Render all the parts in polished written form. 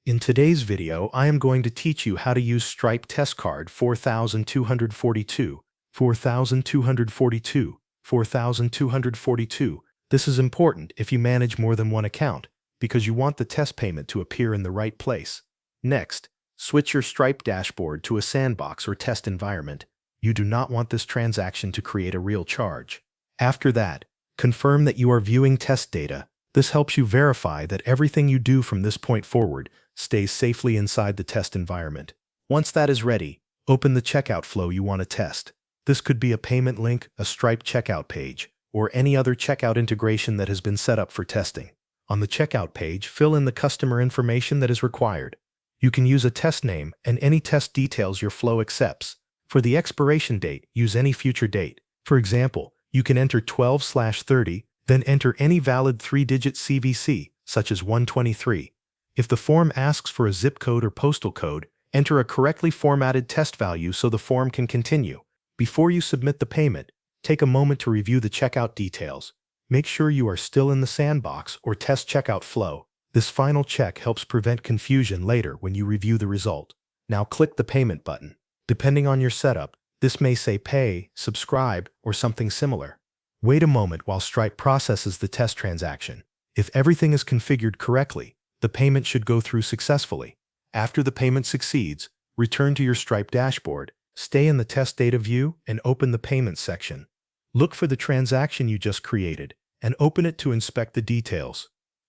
In today's video, I am going to teach you how to use Stripe Test Card 4242, 4242, 4242. This is important if you manage more than one account, because you want the test payment to appear in the right place. Next, switch your Stripe dashboard to a sandbox or test environment. You do not want this transaction to create a real charge. After that, confirm that you are viewing test data. This helps you verify that everything you do from this point forward stays safely inside the test environment. Once that is ready, open the checkout flow you want to test. This could be a payment link, a Stripe checkout page, or any other checkout integration that has been set up for testing. On the checkout page, fill in the customer information that is required. You can use a test name and any test details your flow accepts. For the expiration date, use any future date. For example, you can enter 12/30, then enter any valid 3-digit CVC, such as 123. If the form asks for a zip code or postal code, enter a correctly formatted test value so the form can continue. Before you submit the payment, take a moment to review the checkout details. Make sure you are still in the sandbox or test checkout flow. This final check helps prevent confusion later when you review the result. Now click the payment button. Depending on your setup, this may say pay, subscribe, or something similar. Wait a moment while Stripe processes the test transaction. If everything is configured correctly, the payment should go through successfully. After the payment succeeds, return to your Stripe dashboard, stay in the test data view, and open the payment section. Look for the transaction you just created and open it to inspect the details.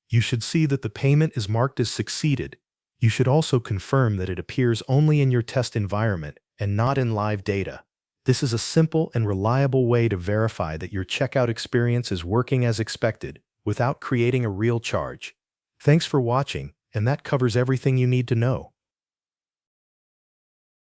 You should see that the payment is marked as succeeded. You should also confirm that it appears only in your test environment and not in live data. This is a simple and reliable way to verify that your checkout experience is working as expected without creating a real charge. Thanks for watching, and that covers everything you need to know.